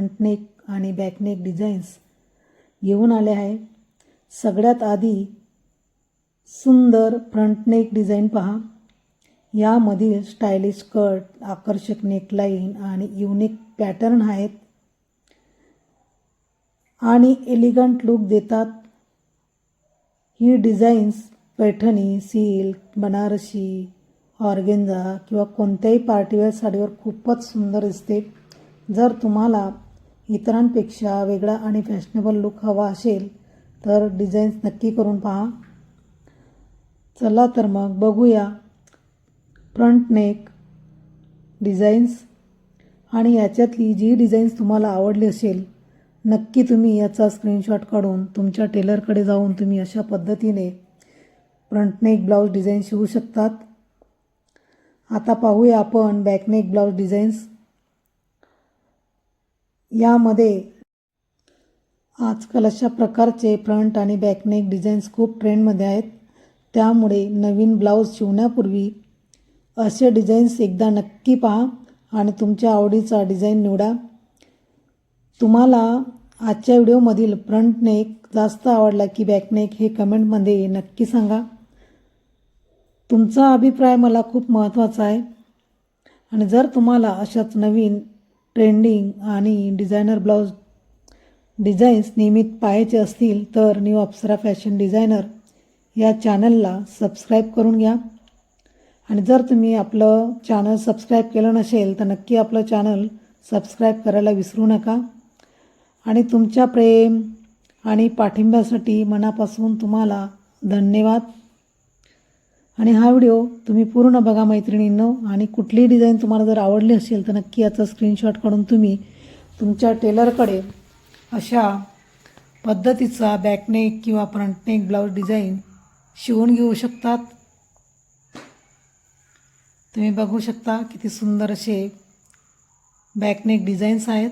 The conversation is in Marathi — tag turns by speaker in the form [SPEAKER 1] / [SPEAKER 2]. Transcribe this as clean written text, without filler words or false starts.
[SPEAKER 1] फ्रंट नेक आणि बॅक नेक डिझाईन्स घेऊन आले आहे। सगळ्यात आधी सुंदर फ्रंट नेक डिझाईन पहा। यामधील स्टायलिश कट, आकर्षक नेकलाईन आणि युनिक पॅटर्न आहेत आणि एलिगंट लुक देतात। ही designs Paithani, silk, Banarasi, organza किंवा कोणत्याही पार्टीवेअर साडीवर खूपच सुंदर दिसते। जर तुम्हाला इतरांपेक्षा वेगळा आणि फॅशनेबल लुक हवा असेल तर डिझाईन्स नक्की करून पहा। चला तर मग बघूया फ्रंट नेक डिझाईन्स। आणि याच्यातली जी डिझाईन्स तुम्हाला आवडली असेल नक्की तुम्ही याचा स्क्रीनशॉट काढून तुमच्या टेलरकडे जाऊन तुम्ही अशा पद्धतीने फ्रंट नेक ब्लाउज डिझाईन शिवू शकतात। आता पाहूया आपण बॅक नेक ब्लाउज डिझाईन्स। यामध्ये आजकाल अशा प्रकारचे फ्रंट आणि बॅक नेक डिझाईन्स खूप ट्रेंडमध्ये आहेत। त्यामुळे नवीन ब्लाउज शिवण्यापूर्वी असे डिझाईन्स एकदा नक्की पहा आणि तुमच्या आवडीचा डिझाईन निवडा। तुम्हाला आजच्या व्हिडिओमधील फ्रंट नेक जास्त आवडला की बॅक नेक हे कमेंटमध्ये नक्की सांगा। तुमचा अभिप्राय मला खूप महत्त्वाचा आहे। आणि जर तुम्हाला अशाच नवीन ट्रेंडिंग आणि डिझायनर ब्लाउज डिझाईन्स नियमित पाहायचे असतील तर न्यू अप्सरा फॅशन डिझायनर या चॅनलला सबस्क्राईब करून घ्या। आणि जर तुम्ही आपलं चॅनल सबस्क्राईब केलं नसेल तर नक्की आपलं चॅनल सबस्क्राईब करायला विसरू नका। आणि तुमच्या प्रेम आणि पाठिंब्यासाठी मनापासून तुम्हाला धन्यवाद। आणि हा व्हिडिओ तुम्ही पूर्ण बघा मैत्रिणींनो। आणि कुठली डिझाईन तुम्हाला जर आवडली असेल तर नक्की याचा स्क्रीनशॉट काढून तुम्ही तुमच्या टेलरकडे अशा पद्धतीचा बॅक नेक किंवा फ्रंट नेक ब्लाउज डिझाईन शिवून घेऊ शकतात। तुम्ही बघू शकता किती सुंदर असे बॅक नेक डिझाईन्स आहेत।